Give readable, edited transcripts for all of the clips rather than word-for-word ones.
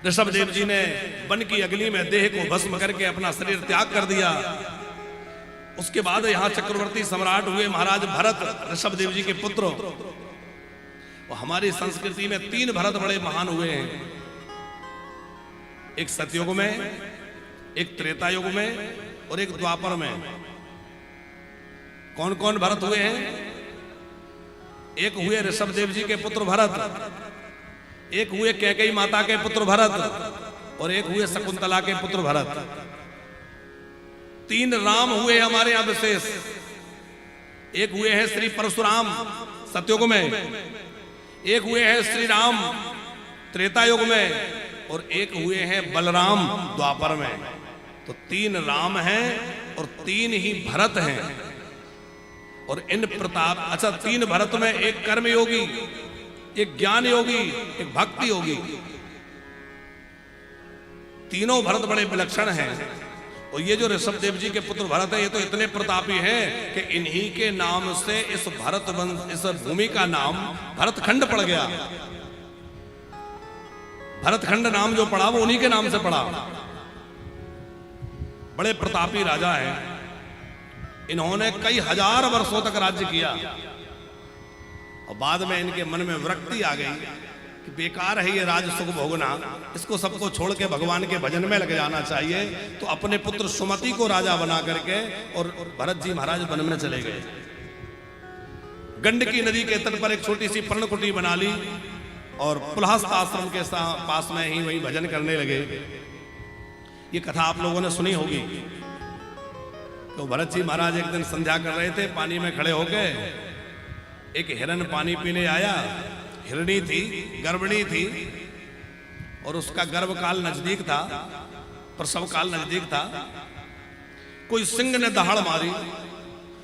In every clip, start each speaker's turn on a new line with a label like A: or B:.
A: ऋषभदेव जी ने वन की अग्नि में देह को भस्म करके अपना शरीर त्याग कर दिया। उसके बाद यहाँ चक्रवर्ती सम्राट हुए महाराज भरत, ऋषभदेव जी के पुत्र। वो हमारी संस्कृति में 3 भरत बड़े महान हुए हैं, एक सतयुग में, एक त्रेता युग में और एक द्वापर में। कौन कौन भरत हुए हैं? एक हुए ऋषभदेव जी के पुत्र भरत, एक हुए कैकेयी माता के पुत्र भरत और एक हुए शकुंतला के पुत्र भरत। 3 राम हुए हमारे यहां विशेष। एक हुए हैं श्री परशुराम सतयुग में, एक हुए हैं श्री राम त्रेता युग में और एक हुए हैं बलराम द्वापर में। तो 3 राम हैं और 3 ही भरत हैं। और इन प्रताप, अच्छा 3 भरत में एक कर्म योगी, एक ज्ञान योगी, एक भक्ति योगी। तीनों भरत बड़े विलक्षण हैं। और ये जो ऋषभदेव जी के पुत्र भरत है, ये तो इतने प्रतापी हैं कि इन्हीं के नाम से इस भरत वंश, इस भूमि का नाम भरतखंड पड़ गया। भरतखंड नाम जो पड़ा वो उन्हीं के नाम से पड़ा। बड़े प्रतापी राजा हैं। इन्होंने कई हजार वर्षों तक राज्य किया और बाद में इनके मन में विरक्ति आ गई कि बेकार है ये राज सुख भोगना, इसको सबको छोड़ के भगवान के भजन में लग जाना चाहिए। तो अपने पुत्र सुमति को राजा बना करके और भरत जी महाराज वन में चले गए। गंडकी नदी के तट पर एक छोटी सी पर्णकुटी बना ली और पुलहस्त आश्रम के पास में ही वही भजन करने लगे। ये कथा आप लोगों ने सुनी होगी। तो भरत जी महाराज एक दिन संध्या कर रहे थे, पानी में खड़े होके एक हिरण पानी पीने आया। हिरणी थी, गर्भिणी थी और उसका गर्भ काल नजदीक था, प्रसव काल नजदीक था। कोई सिंह ने दहाड़ मारी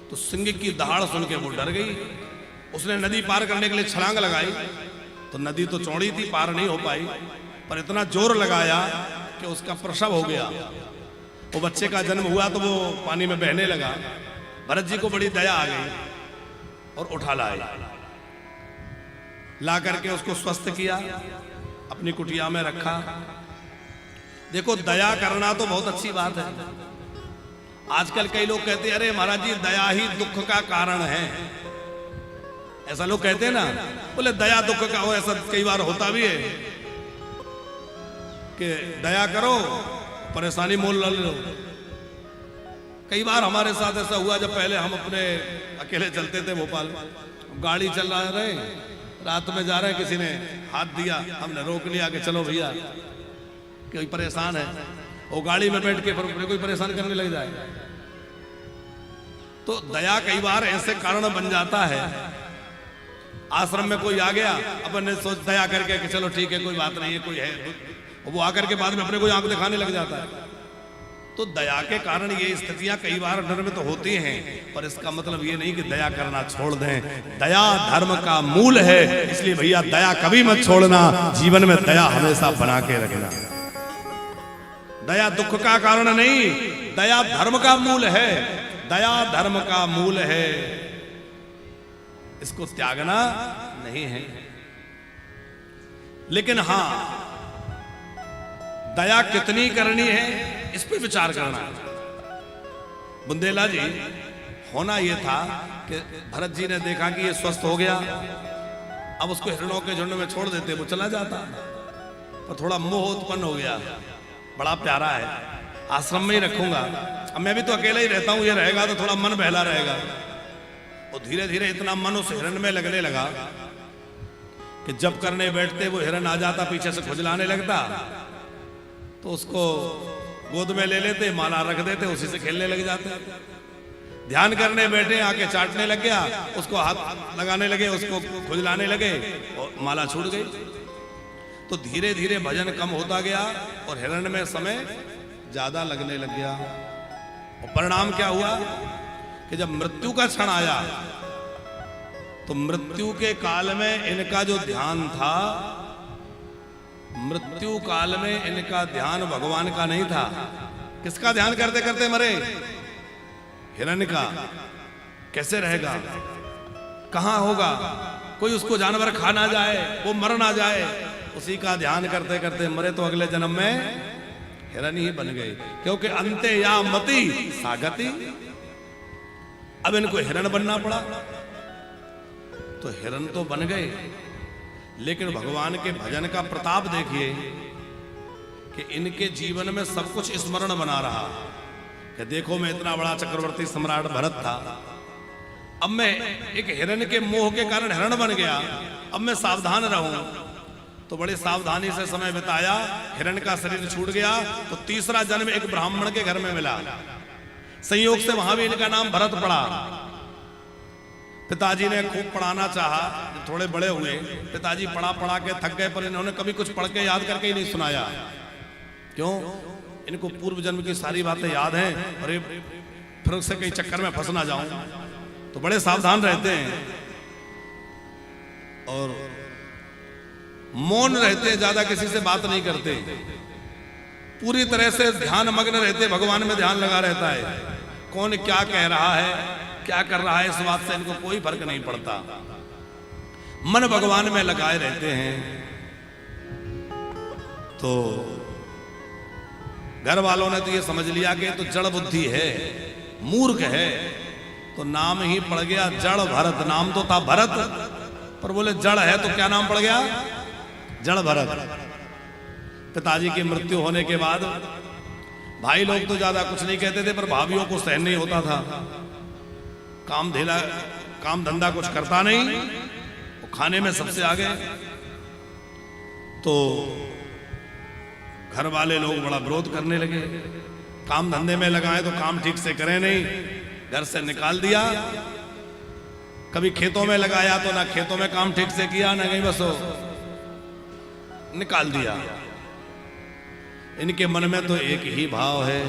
A: तो सिंह की दहाड़ सुन के वो डर गई। उसने नदी पार करने के लिए छलांग लगाई तो नदी तो चौड़ी थी, पार नहीं हो पाई, पर इतना जोर लगाया कि उसका प्रसव हो गया। वो बच्चे का जन्म हुआ तो वो पानी में बहने लगा। भरत जी को बड़ी दया आ गई और उठा लाए, ला करके उसको स्वस्थ किया, अपनी कुटिया में रखा। देखो, दया करना तो बहुत अच्छी बात है। आजकल कई लोग कहते हैं अरे महाराज जी दया ही दुख का कारण है, ऐसा लोग कहते हैं ना। बोले दया दुख का हो, ऐसा कई बार होता भी है कि दया करो परेशानी मोल लो। कई बार हमारे साथ ऐसा हुआ, जब पहले हम अपने अकेले चलते थे भोपाल, गाड़ी चल रहे, रात में जा रहे, किसी ने हाथ दिया, हमने रोक लिया कि चलो भैया कोई परेशान है। वो गाड़ी में बैठ के फिर कोई परेशान करने लग जाए। तो दया कई बार ऐसे कारण बन जाता है। आश्रम में कोई आ गया, अपन ने सोच दया करके कि चलो ठीक है कोई बात नहीं है, कोई है, वो आकर के बाद में अपने को आंख दिखाने लग जाता है। तो दया के कारण ये स्थितियां कई बार डर में तो होती हैं, पर इसका मतलब ये नहीं कि दया करना छोड़ दें। दया धर्म का मूल है, इसलिए भैया दया कभी मत छोड़ना, जीवन में दया हमेशा बना के रखना। दया दुख का कारण नहीं, दया धर्म का मूल है। दया धर्म का मूल है, इसको त्यागना नहीं है। लेकिन हां, दया कितनी करनी है इस पे विचार करना है। बुंदेला जी, होना यह था कि भरत जी ने देखा कि ये स्वस्थ हो गया, अब उसको हिरणों के झुंड में छोड़ देते, वो चला जाता, पर थोड़ा मोह उत्पन्न हो गया। बड़ा प्यारा है, आश्रम में ही रखूंगा, अब मैं भी तो अकेला ही रहता हूं, ये रहेगा तो थोड़ा मन बहला रहेगा। और धीरे धीरे इतना मन उस हिरण में लगने लगा कि जब करने बैठते वो हिरण आ जाता, पीछे से खुजलाने लगता, तो उसको गोद में ले लेते, माला रख देते, उसी से खेलने लग जाते। ध्यान करने बैठे, आके चाटने लग गया, उसको हाथ लगाने लगे, उसको खुजलाने लगे और माला छूट गई। तो धीरे धीरे भजन कम होता गया और हिरण में समय ज्यादा लगने लग गया। और परिणाम क्या हुआ कि जब मृत्यु का क्षण आया तो मृत्यु के काल में इनका जो ध्यान था, मृत्यु काल में इनका ध्यान भगवान का नहीं था। किसका ध्यान करते करते मरे? हिरण का। कैसे रहेगा, कहां होगा, कोई उसको जानवर खा ना जाए, वो मर ना जाए, उसी का ध्यान करते करते मरे तो अगले जन्म में हिरण ही बन गए, क्योंकि अंते या मति सागति। अब इनको हिरण बनना पड़ा, तो हिरण तो बन गए, लेकिन भगवान के भजन का प्रताप देखिए कि इनके जीवन में सब कुछ स्मरण बना रहा कि देखो मैं इतना बड़ा चक्रवर्ती सम्राट भरत था, अब मैं एक हिरण के मोह के कारण हिरण बन गया, अब मैं सावधान रहूं। तो बड़ी सावधानी से समय बिताया, हिरण का शरीर छूट गया, तो तीसरा जन्म एक ब्राह्मण के घर में मिला। संयोग से वहां भी इनका नाम भरत पड़ा। पिताजी ने खूब पढ़ाना चाहा, थोड़े बड़े हुए, पिताजी पढ़ा पढ़ा के थक गए, पर इन्होंने कभी कुछ पढ़ के याद करके ही नहीं सुनाया। क्यों? इनको पूर्व जन्म की सारी बातें याद हैं, और फिर उससे कई चक्कर में फंस ना जाऊं, तो बड़े सावधान रहते हैं और मौन रहते हैं, ज्यादा किसी से बात नहीं करते, पूरी तरह से ध्यान मग्न रहते, भगवान में ध्यान लगा रहता है। कौन क्या कह रहा है, क्या कर रहा है, इस बात से इनको कोई फर्क नहीं पड़ता, मन भगवान में लगाए रहते हैं। तो घर वालों ने तो ये समझ लिया कि तो जड़ बुद्धि है, मूर्ख है, तो नाम ही पड़ गया जड़ भरत। नाम तो था भरत, पर बोले जड़ है तो क्या नाम पड़ गया? जड़ भरत। पिताजी की मृत्यु होने के बाद भाई लोग तो ज्यादा कुछ नहीं कहते थे, पर भाभियों को सहन नहीं होता था। काम धंधा कुछ करता नहीं, वो खाने में सबसे आगे, तो घर वाले लोग बड़ा विरोध करने लगे। काम धंधे में लगाए तो काम ठीक से करें नहीं, घर से निकाल दिया। कभी खेतों में लगाया तो ना खेतों में काम ठीक से किया, ना कहीं बसो निकाल दिया। इनके मन में तो एक ही भाव है,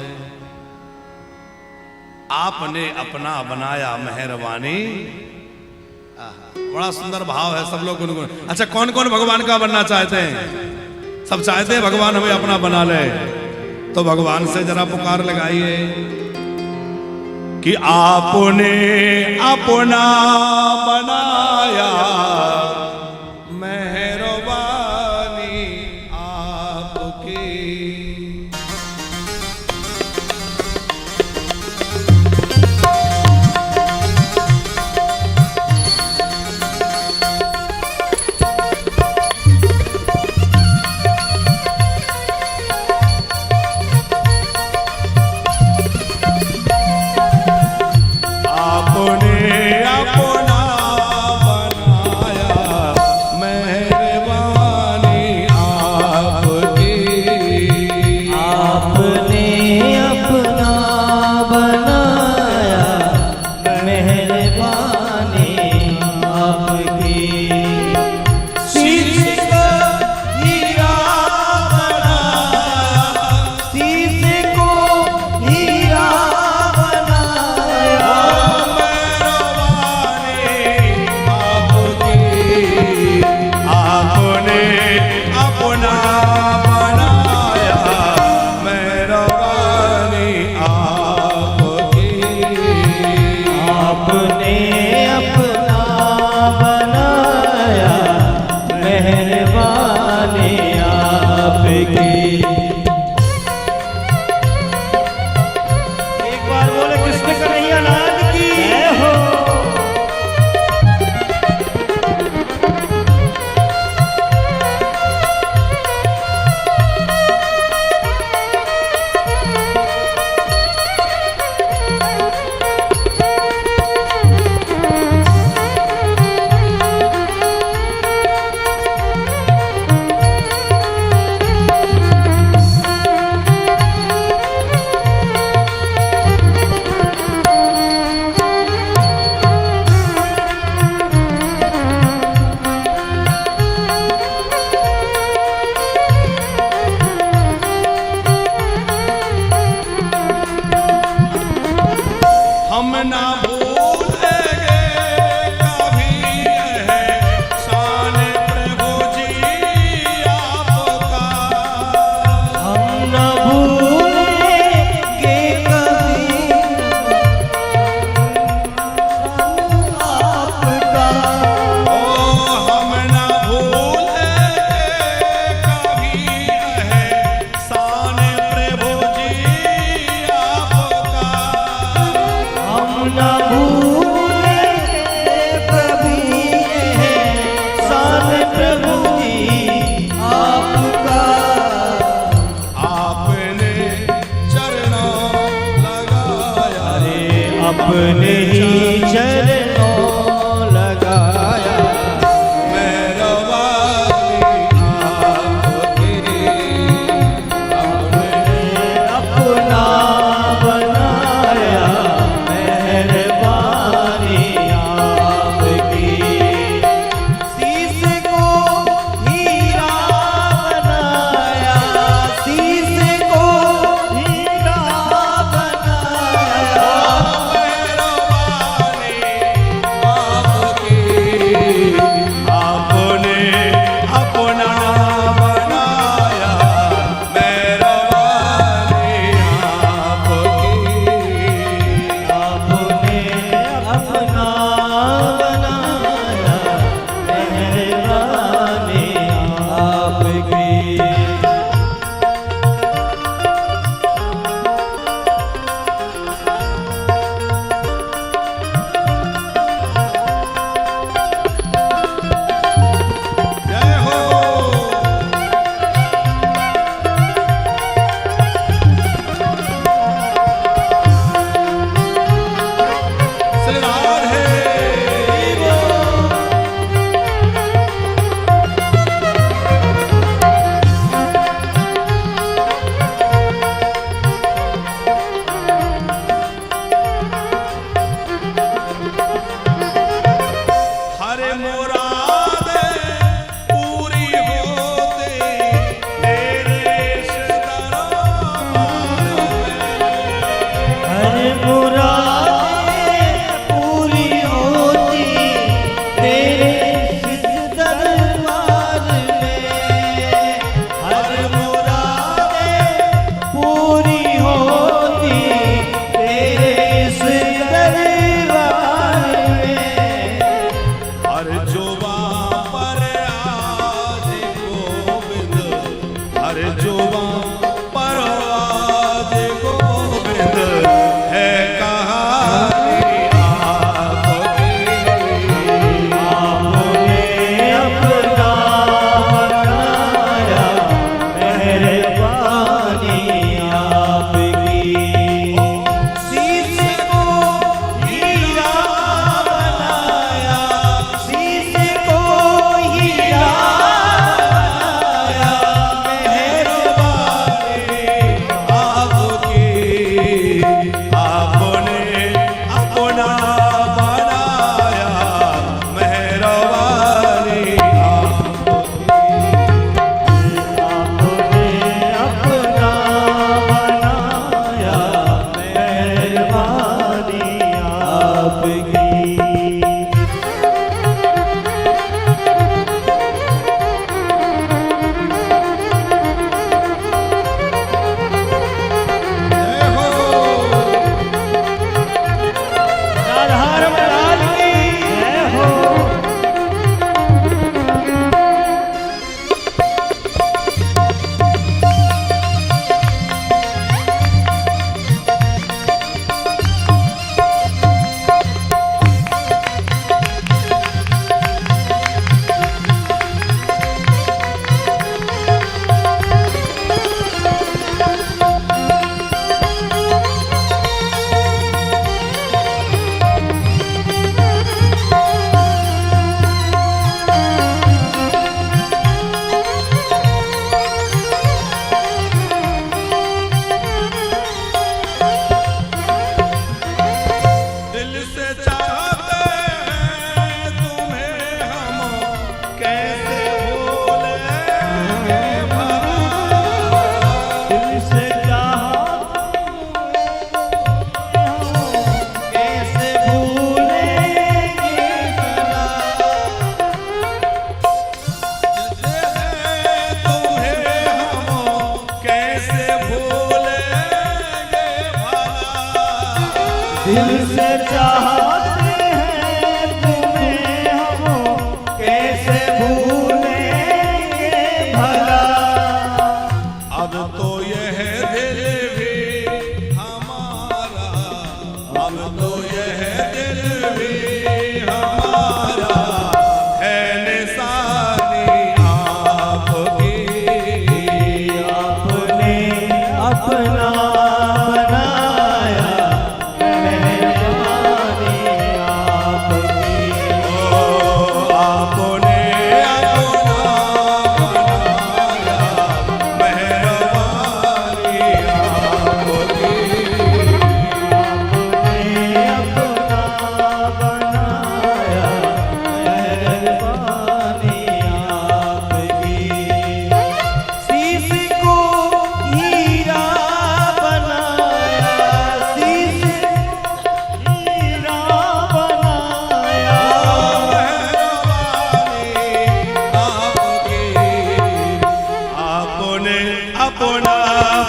A: आपने अपना बनाया मेहरबानी। बड़ा सुंदर भाव है, सब लोग गुनगुन। अच्छा, कौन कौन भगवान का बनना चाहते हैं? सब चाहते हैं भगवान हमें अपना बना ले, तो भगवान से जरा पुकार लगाइए कि आपने अपना बनाया मेहरबानी आपकी।
B: अपने ही चरणों लगाया।
A: मेहरबानी आपकी,
B: अपना बनाया मेहरबानी आपकी। शीश को हीरा बनाया, शीश को हीरा बनाया।
A: मेहरबानी आपकी, आपने अपना बनाया। मेहरबानी आपकी,
B: आपने अपना बनाया मेहरबानी आपकी।
A: जय हो। श्री राधे। हरे मुराद पूरी होते तेरे दरबार में।
B: हर मुरादें पूरी होती तेरे इस दरबार में। हर मुरादें पूरी होती तेरे इस दरबार में।
A: हर जुबां पर आज गोविंद, हर जुबां पर आज गोविंद है कहानी आपकी।
B: आपने अपना बनाया मेहरबानी आपकी। शीश को हीरा बनाया, शीश को हीरा बनाया
A: मेहरबानी आपकी, आपने अपना बनाया। मेहरबानी
B: आपने अपना बनाया मेहरबानी आपकी।
A: जय हो।
B: राधारमण लाल की जय हो।
A: दिल से चाहते हैं तुम्हें हम, कैसे भूलेंगे भला।
B: दिल से चाहते हो कैसे भूलेंगे भला।
A: तुम्हें हम कैसे भूलेंगे भला।
B: दिल से चाहते हैं तुम्हें हम कैसे भूलेंगे भला।
A: अब तो यह दिल भी हमारा, अब तो यह दिल भी हमारा है निशानी आपकी।
B: आपने अपना बनाया मेहरबानी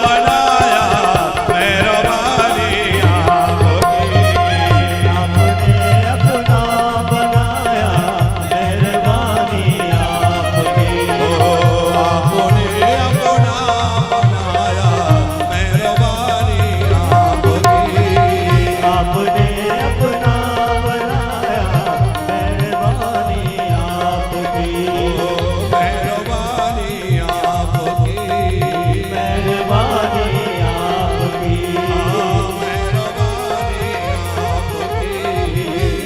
A: बनाया मेहरबानी आपकी।
B: आपने अपना बनाया मेहरबानी आपकी।
A: ओ आपने अपना बनाया मेहरबानी आपकी।
B: आपने अपना बनाया मेहरबानी आपकी।
A: मेहरबानी आपकी।
B: मेहरबानी आपकी।
A: मेहरबानी आपकी।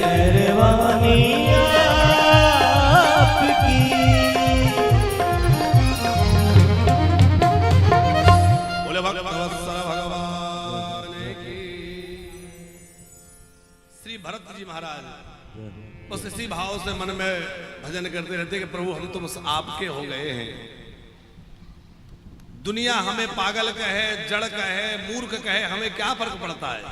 B: मेहरबानी आपकी।
A: बोले भक्तवत्सल भगवान की। श्री भरत जी महाराज बस इसी भाव से मन में भजन करते रहते कि प्रभु हम तो बस आपके हो गए हैं। दुनिया हमें पागल कहे, जड़ कहे, मूर्ख कहे, हमें क्या फर्क पड़ता है।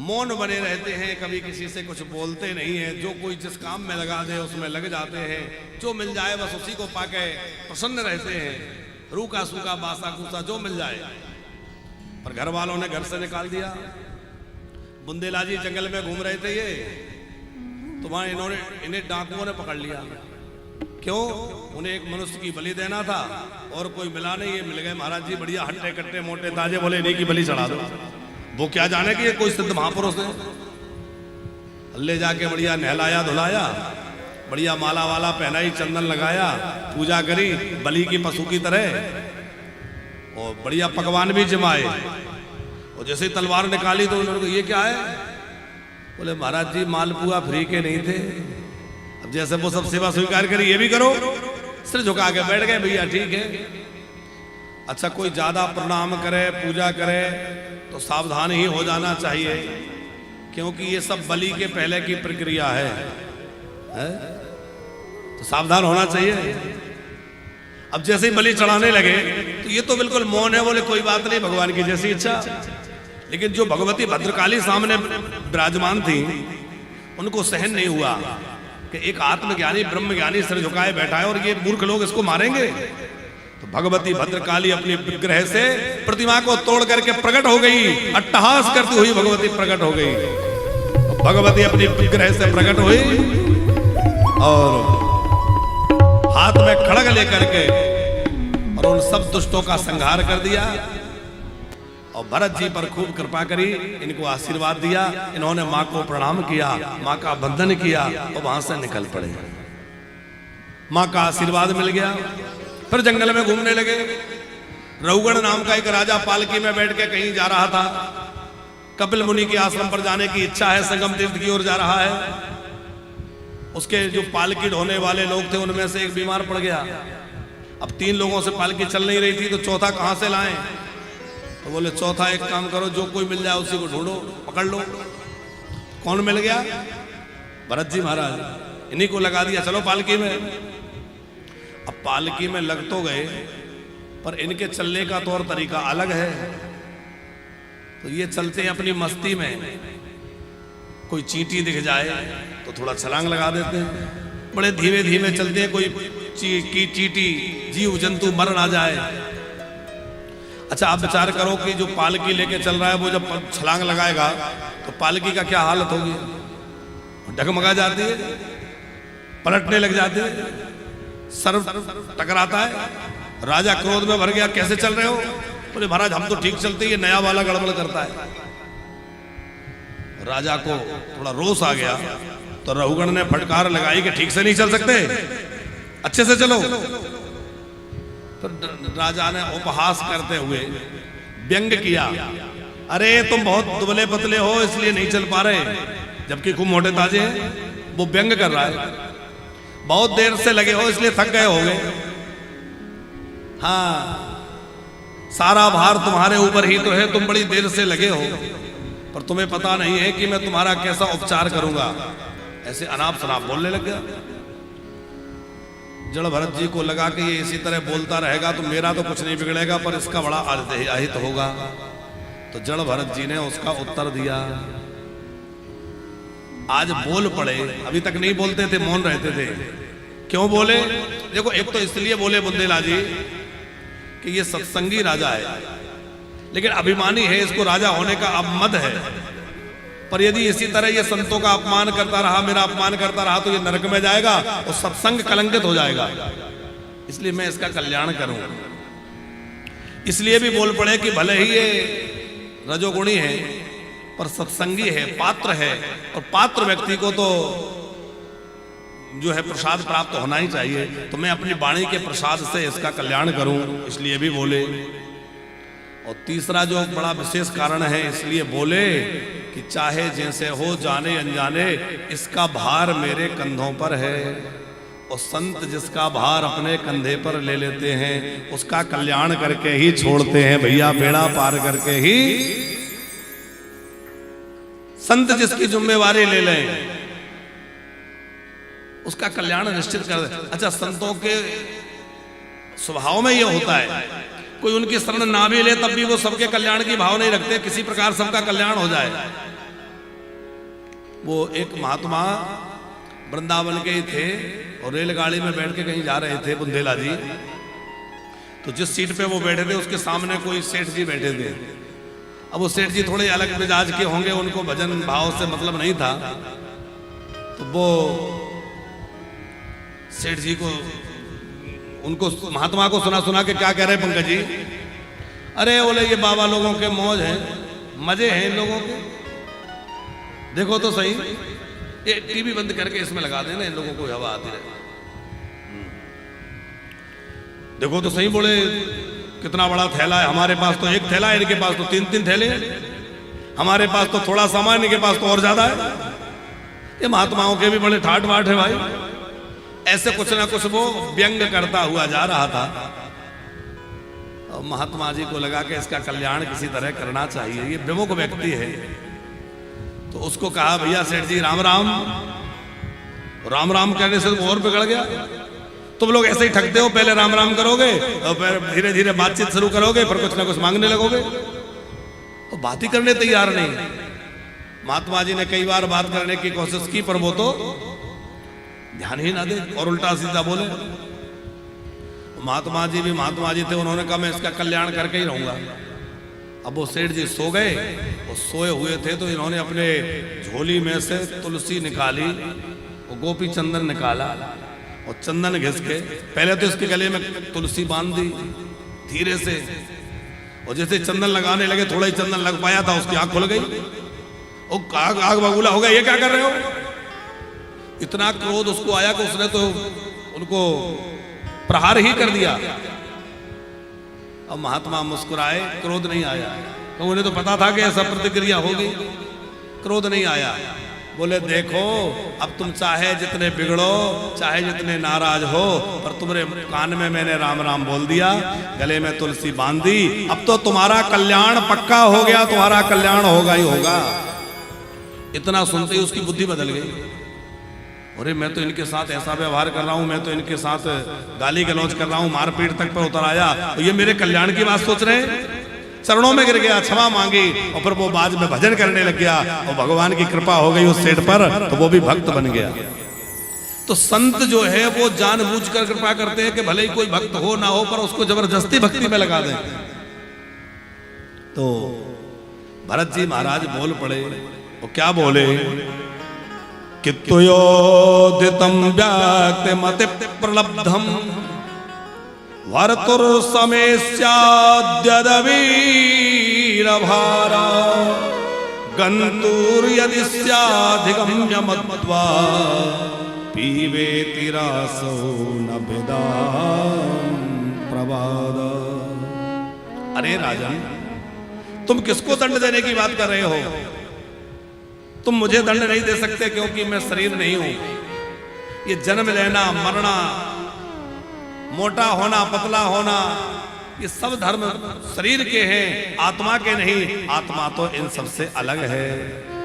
A: मौन बने रहते हैं, कभी किसी से कुछ बोलते नहीं है। जो कोई जिस काम में लगा दे उसमें लग जाते हैं। जो मिल जाए बस उसी को पाके प्रसन्न रहते हैं। रूखा सूखा बासा कूसा जो मिल जाए। पर घर वालों ने घर से निकाल दिया। बुंदेला जी जंगल में घूम रहे थे ये, तो वहां इन्हें डाकुओं ने पकड़ लिया। क्यों? उन्हें एक मनुष्य की बलि देना था और कोई मिला नहीं। ये मिल गए महाराज जी, बढ़िया हट्टे कट्टे मोटे ताजे, बोले इन्हीं की बलि चढ़ा दो। वो क्या जाने कि ये कोई सिद्ध महापुरुष है। ले जाके बढ़िया नहलाया धुलाया, बढ़िया माला वाला पहनाई, चंदन लगाया, पूजा करी बलि की पशु की तरह, और बढ़िया पकवान भी जमाए। और जैसे ही तलवार निकाली तो उन्होंने कहा ये क्या है? बोले महाराज जी मालपुआ फ्री के नहीं थे। अब जैसे वो सब सेवा स्वीकार करी, ये भी करो। सिर झुका के बैठ गए, भैया ठीक है। अच्छा कोई ज्यादा प्रणाम करे, पूजा करे तो सावधान ही हो जाना चाहिए, क्योंकि ये सब बलि के पहले की प्रक्रिया है? तो सावधान होना चाहिए। अब जैसे ही बलि चढ़ाने लगे तो ये तो बिल्कुल मौन है, बोले कोई बात नहीं, भगवान की जैसी इच्छा। लेकिन जो भगवती भद्रकाली सामने विराजमान थी, उनको सहन नहीं हुआ कि एक आत्मज्ञानी ब्रह्मज्ञानी सिर झुकाए बैठा है और ये मूर्ख लोग इसको मारेंगे। तो भगवती भद्रकाली अपनी विग्रह से प्रतिमा को तोड़ करके प्रकट हो गई। अट्टहास करती हुई भगवती प्रकट हो गई। भगवती अपनी विग्रह से प्रकट हुई और हाथ में खड़ग लेकर के और उन सब दुष्टों का संहार कर दिया। और भरत जी पर खूब कृपा करी, इनको आशीर्वाद दिया। इन्होंने माँ को प्रणाम किया, माँ का वंदन किया और वहां से निकल पड़े। माँ का आशीर्वाद मिल गया। फिर जंगल में घूमने लगे। रघुगण नाम का एक राजा पालकी में बैठ के कहीं जा रहा था। कपिल मुनि के आश्रम पर जाने की इच्छा है, संगम तीर्थ की ओर जा रहा है। उसके जो पालकी ढोने वाले लोग थे उनमें से एक बीमार पड़ गया। अब 3 लोगों से पालकी चल नहीं रही थी, तो चौथा कहां से लाएं? तो बोले चौथा एक काम करो, जो कोई मिल जाए उसी को ढूंढो, पकड़ लो। कौन मिल गया? भरत जी महाराज। इन्हीं को लगा दिया, चलो पालकी में। अब पालकी में लग तो गए, पर इनके चलने का तौर तरीका अलग है। तो ये चलते हैं अपनी मस्ती में, कोई चींटी दिख जाए तो थोड़ा छलांग लगा देते हैं। बड़े धीमे धीमे चलते हैं, कोई चींटी जीव जंतु मर ना जाए। अच्छा आप विचार करो कि जो पालकी लेके चल रहा है वो जब छलांग लगाएगा तो पालकी का क्या हालत होगी? डगमगा जाती है, पलटने लग जाते हैं, सर टकराता है। राजा क्रोध में भर गया, कैसे चल रहे हो? बोले महाराज हम तो ठीक चलते, ये नया वाला गड़बड़ करता है। राजा को थोड़ा रोष आ गया, तो रघुगण ने फटकार लगाई कि ठीक से नहीं चल सकते, अच्छे से चलो। तो राजा ने उपहास करते हुए व्यंग किया, अरे तुम बहुत दुबले पतले हो इसलिए नहीं चल पा रहे, जबकि खूब मोटे ताजे हैं। वो व्यंग कर रहा है, बहुत देर से लगे हो इसलिए थक गए होगे। हाँ सारा भार तुम्हारे ऊपर ही तो है, तुम बड़ी देर से लगे हो, पर तुम्हें पता नहीं है कि मैं तुम्हारा कैसा उपचार करूंगा। ऐसे अनाप शनाप बोलने लग गया। जड़ भरत जी को लगा कि ये इसी तरह बोलता रहेगा तो मेरा तो कुछ नहीं बिगड़ेगा, पर इसका बड़ा अहित होगा। तो जड़ भरत जी ने उसका उत्तर दिया। आज बोल पड़े, अभी तक नहीं बोलते थे, मौन रहते थे। क्यों बोले? देखो एक तो इसलिए बोले बुंदेला जी कि ये सत्संगी राजा है, लेकिन अभिमानी है, इसको राजा होने का अब मद है। पर यदि इसी तरह ये संतों का अपमान करता रहा, मेरा अपमान करता रहा, तो ये नरक में जाएगा और सत्संग कलंकित हो जाएगा। इसलिए मैं इसका कल्याण करूं। इसलिए भी बोल पड़े कि भले ही ये रजोगुणी है पर सत्संगी है, पात्र है, और पात्र व्यक्ति को तो जो है प्रसाद प्राप्त होना ही चाहिए। तो मैं अपनी वाणी के प्रसाद से इसका कल्याण करूं, इसलिए भी बोले। और तीसरा जो बड़ा विशेष कारण है, इसलिए बोले कि चाहे जैसे हो जाने अनजाने, इसका भार मेरे कंधों पर है। और संत जिसका भार अपने कंधे पर ले लेते हैं, उसका कल्याण करके ही छोड़ते हैं भैया, बेड़ा पार करके ही। संत जिसकी जिम्मेवारी ले लें, उसका कल्याण निश्चित कर दे। अच्छा, संतों के स्वभाव में यह होता है, कोई उनकी शरण ना भी ले तब भी वो सबके कल्याण की भाव नहीं रखते, किसी प्रकार सबका कल्याण हो जाए। वो एक महात्मा वृंदावन के ही थे और रेलगाड़ी में बैठ के कहीं जा रहे थे, बुंदेला जी। तो जिस सीट पे वो बैठे थे उसके सामने कोई सेठ जी बैठे थे। अब वो सेठ जी थोड़े अलग मिजाज के होंगे, उनको भजन भाव से मतलब नहीं था। तो वो सेठ जी को, उनको महात्मा को सुना सुना के क्या कह रहे पंकज जी, अरे बोले ये बाबा लोगों के मौज है, मजे हैं इन लोगों के, देखो तो सही, ये टीवी बंद करके इसमें लगा देना, इन लोगों को हवा आती रहे। देखो तो सही, बोले कितना बड़ा थैला है, हमारे पास तो एक थैला है, इनके पास तो 3-3 थैले हैं, हमारे पास तो थोड़ा सामान, इनके पास तो और ज्यादा है। ये महात्माओं के भी बड़े ठाट बाट है भाई। ऐसे कुछ ना कुछ वो व्यंग करता हुआ जा रहा था। और महात्मा जी को लगा कि इसका कल्याण किसी तरह करना चाहिए, ये विमुख व्यक्ति है। तो उसको कहा, भैया सेठ जी राम राम। राम राम कहने से वो और बिगड़ गया। तुम लोग ऐसे ही ठगते हो, पहले राम राम करोगे और फिर धीरे धीरे बातचीत शुरू करोगे, फिर कुछ ना कुछ मांगने लगोगे, और बात ही करने तैयार नहीं। महात्मा जी ने कई बार बात करने की कोशिश की, पर वो तो ध्यान ही ना दे और उल्टा सीधा बोले। महात्मा जी भी महात्मा जी थे, उन्होंने कहा मैं इसका कल्याण करके ही रहूंगा। अब वो सेठ जी सो गए, और सोए हुए थे तो इन्होंने अपने झोली में से तुलसी निकाली और गोपी चंदन निकाला, और चंदन घिस के पहले तो इसके गले में तुलसी बांध दी धीरे से, और जैसे चंदन लगाने लगे, थोड़ा ही चंदन लग पाया था, उसकी आंख खुल गई, और आग बबूला हो गया, ये क्या कर रहे हो। इतना क्रोध उसको आया कि उसने तो उनको प्रहार ही कर दिया। अब महात्मा मुस्कुराए, क्रोध नहीं आया, तो उन्हें तो पता था कि ऐसा प्रतिक्रिया होगी, क्रोध नहीं आया। बोले देखो, अब तुम चाहे जितने बिगड़ो, चाहे जितने नाराज हो, पर तुम्हारे कान में मैंने राम राम बोल दिया, गले में तुलसी बांध दी, अब तो तुम्हारा कल्याण पक्का हो गया, तुम्हारा कल्याण होगा ही होगा। इतना सुनते ही उसकी बुद्धि बदल गई। अरे मैं तो इनके साथ ऐसा व्यवहार कर रहा हूं, मैं तो इनके साथ गाली गलौज कर रहा हूं, मारपीट तक पर उतर आया, तो ये मेरे कल्याण की बात सोच रहे हैं। चरणों में गिर गया, क्षमा मांगी, और फिर वो बाद में भजन करने लग गया, और भगवान की कृपा हो गई उस सेठ पर, तो वो भी भक्त बन गया। तो संत जो है वो जानबूझकर कृपा करते हैं कि भले ही कोई भक्त हो ना हो, पर उसको जबरदस्ती भक्ति में लगा दें। तो भरत जी महाराज बोल पड़े, वो क्या बोले कि तुयोदितं व्याक्तिमति प्रलब्धम वर्तुर समेस्याद्यदवीरभारा गन्तुर यदि स्याधिगम्य मत्वा पीवेति रासो न भेदां प्रवाद। अरे राजन, तुम किसको दंड देने की बात कर रहे हो? तुम मुझे दंड नहीं दे सकते, क्योंकि मैं शरीर नहीं हूं। ये जन्म लेना, मरना, मोटा होना, पतला होना, ये सब धर्म शरीर के हैं, आत्मा के नहीं। आत्मा तो इन सबसे अलग है,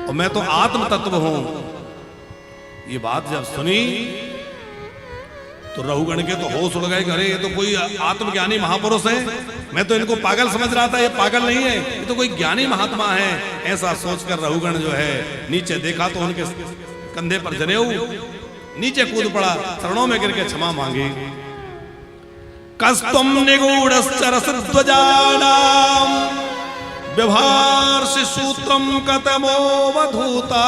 A: और मैं तो आत्म तत्व हूं। ये बात जब सुनी तो रहुगण के तो होश उड़ गए, अरे ये तो कोई आत्मज्ञानी महापुरुष है, मैं तो इनको पागल समझ रहा था, ये पागल नहीं है, ये तो कोई ज्ञानी महात्मा है। ऐसा सोचकर रहुगण जो है नीचे देखा तो उनके कंधे पर जनेऊ, नीचे कूद पड़ा, चरणों में गिर के क्षमा मांगी। कस्तम निगूढ़श्चरसध्वजानां व्यभार्षि सूत्रम कतमोवधूता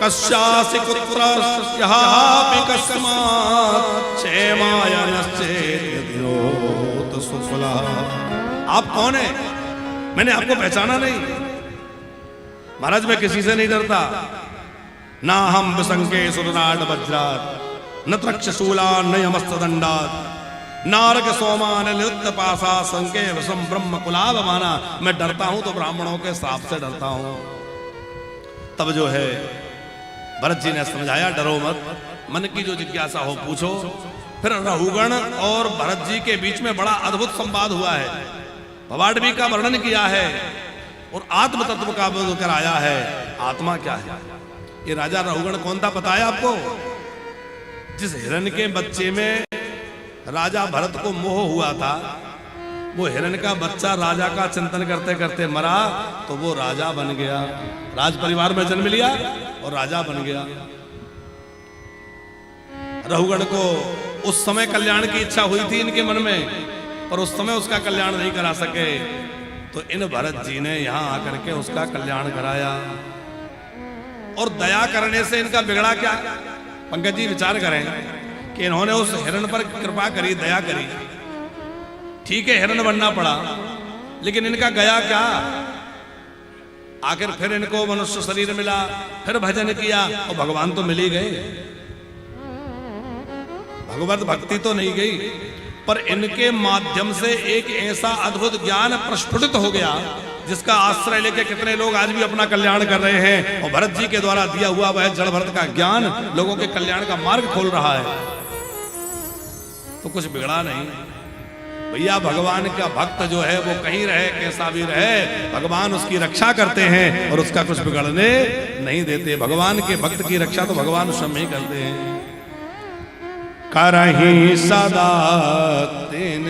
A: कस्यासि कुत्रस्यापि कस्मात् क्षेमाय नश्चेत् सुफला। आप कौन है? मैंने आपको पहचाना नहीं। महाराज मैं किसी से नहीं डरता, ना हम विसंके सुरनाट वज्रात न त्रक्षशूला न यमस्तदंडात नारक सोमान लिप्त पासा संके विषम ब्रह्म कुलाब माना। मैं डरता हूं तो ब्राह्मणों के श्राप से डरता हूं। तब जो है भरत जी ने समझाया डरो मत, मन की जो जिज्ञासा हो पूछो। फिर रहुगण और भरत जी के बीच में बड़ा अद्भुत संवाद हुआ है। भवाडवी का वर्णन किया है और आत्म तत्व का बोध कराया है। आत्मा क्या है? ये राजा रहुगण कौन था पता है आपको? जिस हिरण के बच्चे में राजा भरत को मोह हुआ था, वो हिरण का बच्चा राजा का चिंतन करते करते मरा तो वो राजा बन गया। राज परिवार में जन्म लिया और राजा बन गया। रहुगण को उस समय कल्याण की इच्छा हुई थी इनके मन में, पर उस समय उसका कल्याण नहीं करा सके। तो इन भरत जी ने यहां आकर के उसका कल्याण कराया। और दया करने से इनका बिगड़ा क्या? पंकज जी विचार करें कि इन्होंने उस हिरण पर कृपा करी, दया करी, ठीक है हिरण बनना पड़ा, लेकिन इनका गया क्या? आखिर फिर इनको मनुष्य शरीर मिला, फिर भजन किया और भगवान तो मिल ही गए। भगवत भक्ति तो नहीं गई, पर इनके माध्यम से एक ऐसा अद्भुत ज्ञान प्रस्फुटित हो गया जिसका आश्रय लेके कितने लोग आज भी अपना कल्याण कर रहे हैं। और भरत जी के द्वारा दिया हुआ वह जड़ भरत का ज्ञान लोगों के कल्याण का मार्ग खोल रहा है। तो कुछ बिगड़ा नहीं भैया। भगवान का भक्त जो है वो कहीं रहे कैसा भी रहे, भगवान उसकी रक्षा करते हैं और उसका कुछ बिगड़ने नहीं देते। भगवान के भक्त की रक्षा तो भगवान स्वयं ही करते हैं। करही सदा तिन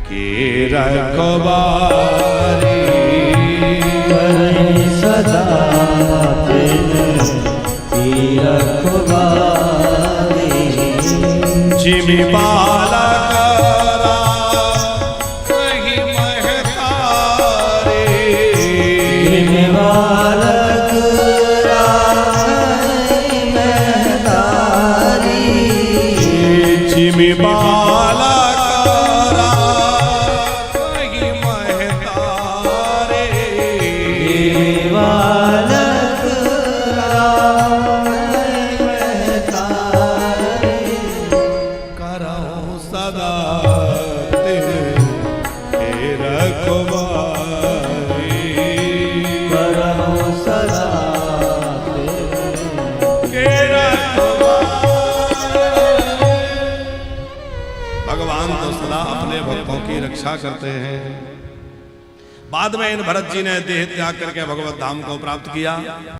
A: की रखवारी,
B: करही सदा तिन की रखवारी।
A: जिमि बालक कहीं महतारे,
B: जिमि बालक राही महतारी।
A: जिमि बालक कहीं महतारे,
B: जिमि बालक राही महतारी।
A: करहु सदा तिन के रखवारी,
B: करहु सदा
A: के रखवारी। भगवान तो सदा अपने भक्तों की रक्षा करते हैं। बाद में इन भरत जी ने देह त्याग करके भगवत धाम को प्राप्त किया।